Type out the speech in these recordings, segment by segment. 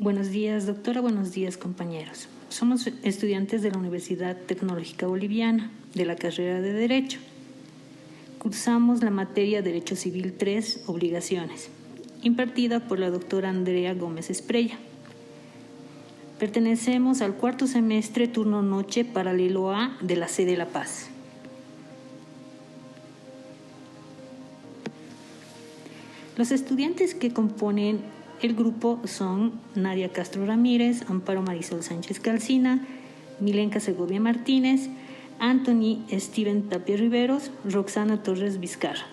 Buenos días, doctora. Buenos días, compañeros. Somos estudiantes de la Universidad Tecnológica Boliviana, de la carrera de Derecho. Cursamos la materia Derecho Civil 3, Obligaciones, impartida por la doctora Andrea Gómez Esprella. Pertenecemos al cuarto semestre turno noche paralelo A de la sede La Paz. Los estudiantes que componen el grupo son Nadia Castro Ramírez, Amparo Marisol Sánchez Calcina, Milenka Segovia Martínez, Anthony Steven Tapia Riveros, Roxana Torres Vizcarra.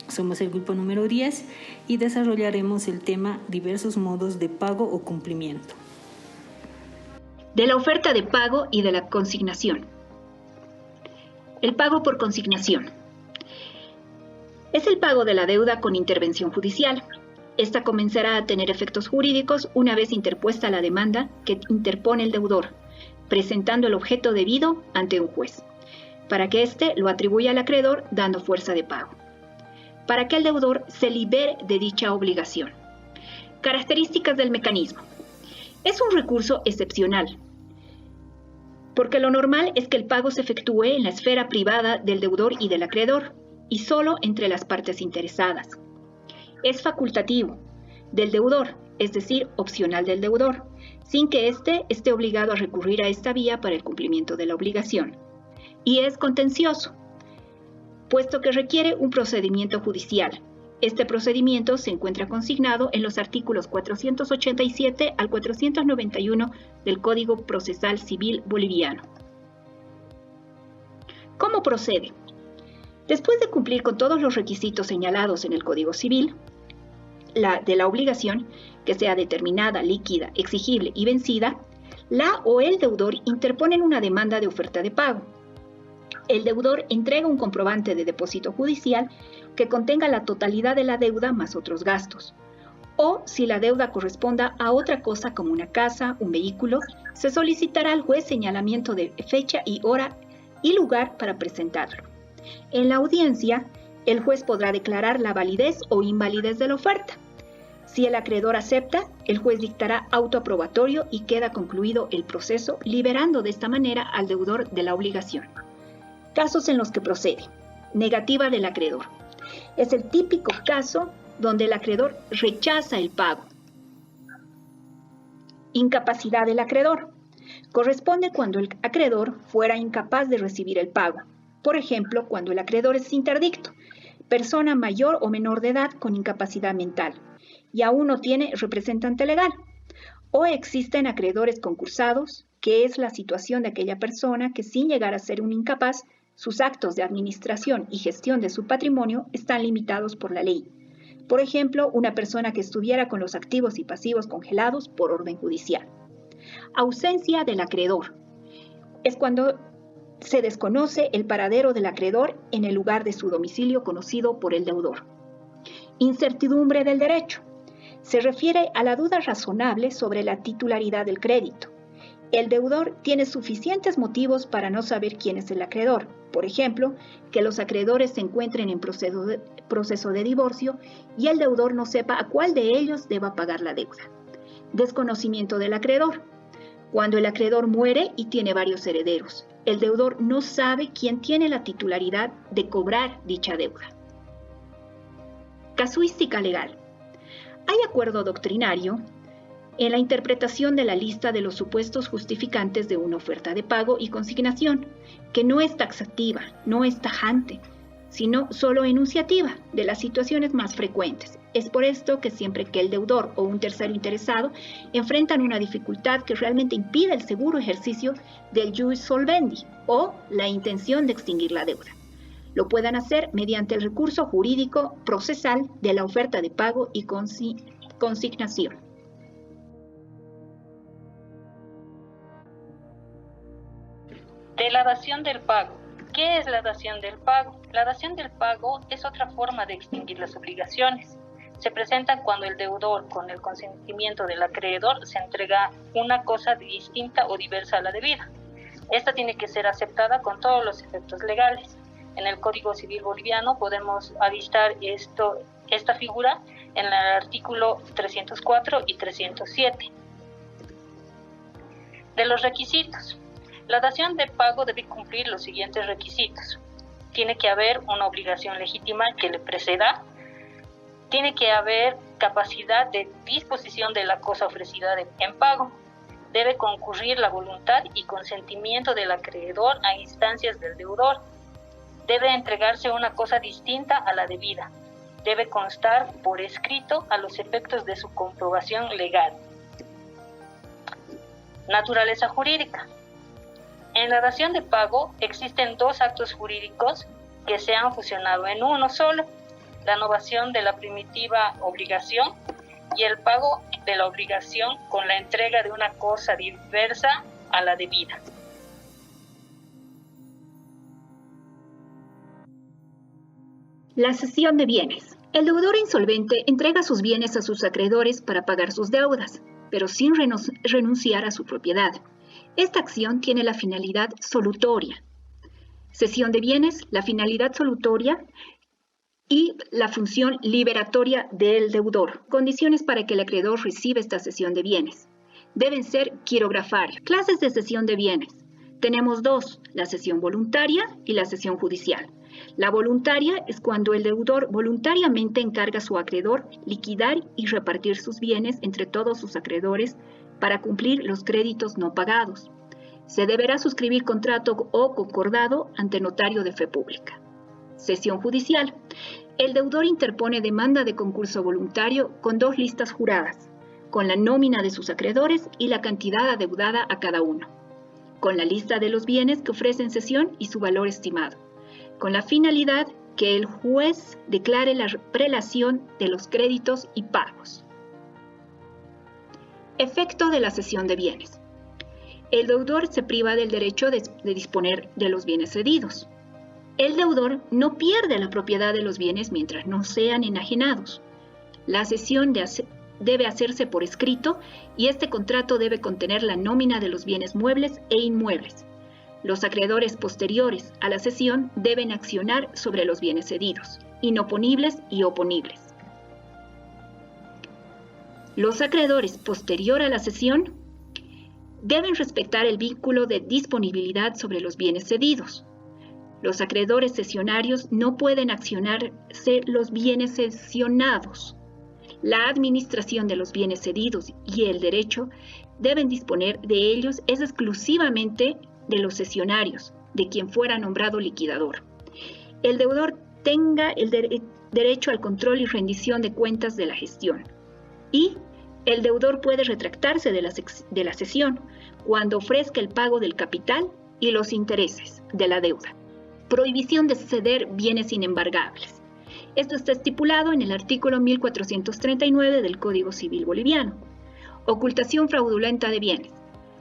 Somos el grupo número 10 y desarrollaremos el tema diversos modos de pago o cumplimiento. De la oferta de pago y de la consignación. El pago por consignación. Es el pago de la deuda con intervención judicial. Esta comenzará a tener efectos jurídicos una vez interpuesta la demanda que interpone el deudor, presentando el objeto debido ante un juez, para que éste lo atribuya al acreedor dando fuerza de pago, para que el deudor se libere de dicha obligación. Características del mecanismo. Es un recurso excepcional, porque lo normal es que el pago se efectúe en la esfera privada del deudor y del acreedor, y solo entre las partes interesadas. Es facultativo del deudor, es decir, opcional del deudor, sin que éste esté obligado a recurrir a esta vía para el cumplimiento de la obligación. Y es contencioso, puesto que requiere un procedimiento judicial. Este procedimiento se encuentra consignado en los artículos 487 al 491 del Código Procesal Civil Boliviano. ¿Cómo procede? Después de cumplir con todos los requisitos señalados en el Código Civil, de la obligación, que sea determinada, líquida, exigible y vencida, la o el deudor interponen una demanda de oferta de pago. El deudor entrega un comprobante de depósito judicial que contenga la totalidad de la deuda más otros gastos. O, si la deuda corresponda a otra cosa como una casa, un vehículo, se solicitará al juez señalamiento de fecha y hora y lugar para presentarlo. En la audiencia, el juez podrá declarar la validez o invalidez de la oferta. Si el acreedor acepta, el juez dictará auto aprobatorio y queda concluido el proceso, liberando de esta manera al deudor de la obligación. Casos en los que procede. Negativa del acreedor. Es el típico caso donde el acreedor rechaza el pago. Incapacidad del acreedor. Corresponde cuando el acreedor fuera incapaz de recibir el pago. Por ejemplo, cuando el acreedor es interdicto, persona mayor o menor de edad con incapacidad mental, y aún no tiene representante legal. O existen acreedores concursados, que es la situación de aquella persona que, sin llegar a ser un incapaz, sus actos de administración y gestión de su patrimonio están limitados por la ley. Por ejemplo, una persona que estuviera con los activos y pasivos congelados por orden judicial. Ausencia del acreedor. Es cuando se desconoce el paradero del acreedor en el lugar de su domicilio conocido por el deudor. Incertidumbre del derecho. Se refiere a la duda razonable sobre la titularidad del crédito. El deudor tiene suficientes motivos para no saber quién es el acreedor. Por ejemplo, que los acreedores se encuentren en proceso de divorcio y el deudor no sepa a cuál de ellos deba pagar la deuda. Desconocimiento del acreedor. Cuando el acreedor muere y tiene varios herederos, el deudor no sabe quién tiene la titularidad de cobrar dicha deuda. Casuística legal. Hay acuerdo doctrinario en la interpretación de la lista de los supuestos justificantes de una oferta de pago y consignación, que no es taxativa, no es tajante, sino solo enunciativa de las situaciones más frecuentes. Es por esto que siempre que el deudor o un tercero interesado enfrentan una dificultad que realmente impide el seguro ejercicio del jus solvendi o la intención de extinguir la deuda, lo puedan hacer mediante el recurso jurídico procesal de la oferta de pago y consignación. De la dación del pago. ¿Qué es la dación del pago? La dación del pago es otra forma de extinguir las obligaciones. Se presenta cuando el deudor, con el consentimiento del acreedor, se entrega una cosa distinta o diversa a la debida. Esta tiene que ser aceptada con todos los efectos legales. En el Código Civil Boliviano podemos avistar esta figura en el artículo 304 y 307. De los requisitos. La dación de pago debe cumplir los siguientes requisitos. Tiene que haber una obligación legítima que le preceda. Tiene que haber capacidad de disposición de la cosa ofrecida en pago. Debe concurrir la voluntad y consentimiento del acreedor a instancias del deudor. Debe entregarse una cosa distinta a la debida. Debe constar por escrito a los efectos de su comprobación legal. Naturaleza jurídica. En la dación de pago existen dos actos jurídicos que se han fusionado en uno solo: la novación de la primitiva obligación y el pago de la obligación con la entrega de una cosa diversa a la debida. La cesión de bienes. El deudor insolvente entrega sus bienes a sus acreedores para pagar sus deudas, pero sin renunciar a su propiedad. Esta acción tiene la finalidad solutoria. Cesión de bienes, la finalidad solutoria y la función liberatoria del deudor. Condiciones para que el acreedor reciba esta cesión de bienes. Deben ser quirografarias. Clases de cesión de bienes. Tenemos dos: la cesión voluntaria y la cesión judicial. La voluntaria es cuando el deudor voluntariamente encarga a su acreedor liquidar y repartir sus bienes entre todos sus acreedores para cumplir los créditos no pagados. Se deberá suscribir contrato o concordado ante notario de fe pública. Cesión judicial. El deudor interpone demanda de concurso voluntario con dos listas juradas, con la nómina de sus acreedores y la cantidad adeudada a cada uno, con la lista de los bienes que ofrecen cesión y su valor estimado, con la finalidad que el juez declare la prelación de los créditos y pagos. Efecto de la cesión de bienes. El deudor se priva del derecho de disponer de los bienes cedidos. El deudor no pierde la propiedad de los bienes mientras no sean enajenados. La cesión debe hacerse por escrito y este contrato debe contener la nómina de los bienes muebles e inmuebles. Los acreedores posteriores a la cesión deben accionar sobre los bienes cedidos, inoponibles y oponibles. Los acreedores posterior a la cesión deben respetar el vínculo de disponibilidad sobre los bienes cedidos. Los acreedores cesionarios no pueden accionarse los bienes cesionados. La administración de los bienes cedidos y el derecho deben disponer de ellos es exclusivamente de los cesionarios, de quien fuera nombrado liquidador. El deudor tenga el derecho al control y rendición de cuentas de la gestión. Y el deudor puede retractarse de la cesión cuando ofrezca el pago del capital y los intereses de la deuda. Prohibición de ceder bienes inembargables. Esto está estipulado en el artículo 1439 del Código Civil Boliviano. Ocultación fraudulenta de bienes.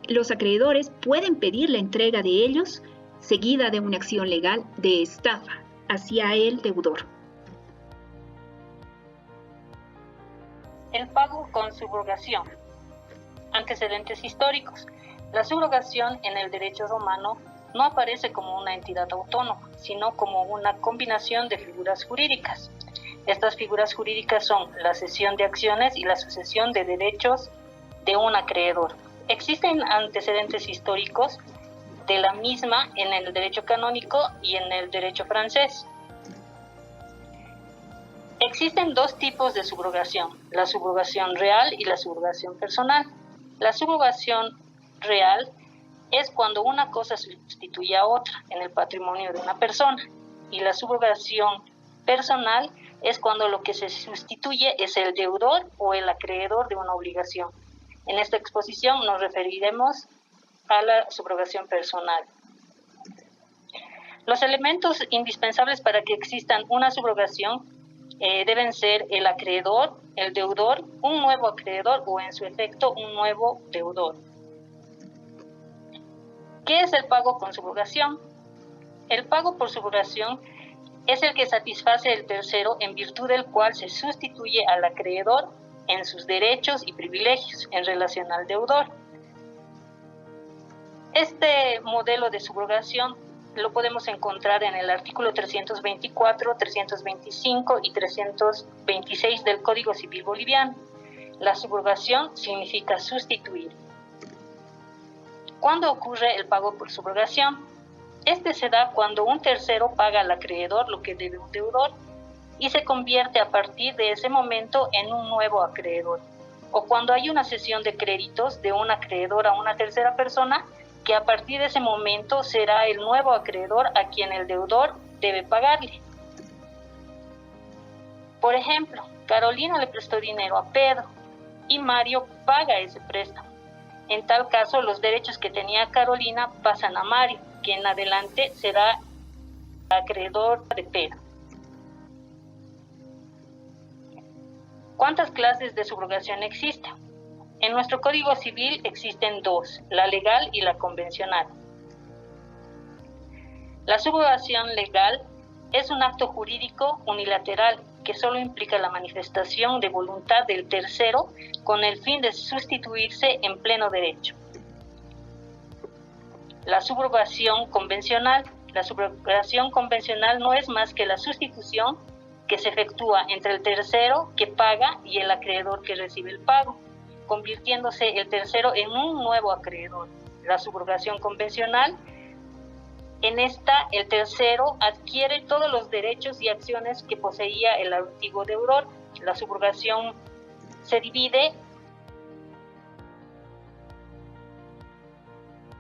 Los acreedores pueden pedir la entrega de ellos seguida de una acción legal de estafa hacia el deudor. El pago con subrogación. Antecedentes históricos. La subrogación en el derecho romano no aparece como una entidad autónoma, sino como una combinación de figuras jurídicas. Estas figuras jurídicas son la cesión de acciones y la sucesión de derechos de un acreedor. Existen antecedentes históricos de la misma en el derecho canónico y en el derecho francés. Existen dos tipos de subrogación, la subrogación real y la subrogación personal. La subrogación real es cuando una cosa sustituye a otra en el patrimonio de una persona, y la subrogación personal es cuando lo que se sustituye es el deudor o el acreedor de una obligación. En esta exposición nos referiremos a la subrogación personal. Los elementos indispensables para que exista una subrogación deben ser el acreedor, el deudor, un nuevo acreedor o en su efecto un nuevo deudor. ¿Qué es el pago con subrogación? El pago por subrogación es el que satisface el tercero en virtud del cual se sustituye al acreedor en sus derechos y privilegios en relación al deudor. Este modelo de subrogación lo podemos encontrar en el artículo 324, 325 y 326 del Código Civil Boliviano. La subrogación significa sustituir. ¿Cuándo ocurre el pago por subrogación? Este se da cuando un tercero paga al acreedor lo que debe un deudor y se convierte a partir de ese momento en un nuevo acreedor, o cuando hay una cesión de créditos de un acreedor a una tercera persona que a partir de ese momento será el nuevo acreedor a quien el deudor debe pagarle. Por ejemplo, Carolina le prestó dinero a Pedro y Mario paga ese préstamo. En tal caso, los derechos que tenía Carolina pasan a Mario, que en adelante será acreedor de Pedro. ¿Cuántas clases de subrogación existen? En nuestro Código Civil existen dos, la legal y la convencional. La subrogación legal es un acto jurídico unilateral que solo implica la manifestación de voluntad del tercero con el fin de sustituirse en pleno derecho. La subrogación convencional. La subrogación convencional no es más que la sustitución que se efectúa entre el tercero que paga y el acreedor que recibe el pago, convirtiéndose el tercero en un nuevo acreedor. La subrogación convencional, en esta el tercero adquiere todos los derechos y acciones que poseía el antiguo deudor. La subrogación se divide.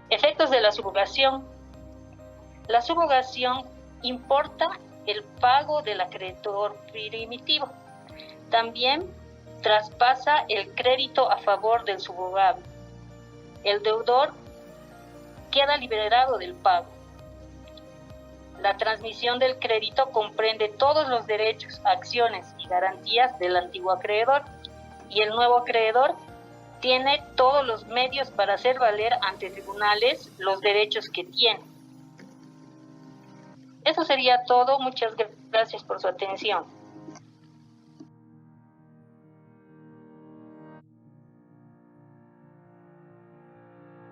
Efectos de la subrogación. La subrogación importa el pago del acreedor primitivo. También traspasa el crédito a favor del subrogado. El deudor queda liberado del pago. La transmisión del crédito comprende todos los derechos, acciones y garantías del antiguo acreedor, y el nuevo acreedor tiene todos los medios para hacer valer ante tribunales los derechos que tiene. Eso sería todo. Muchas gracias por su atención.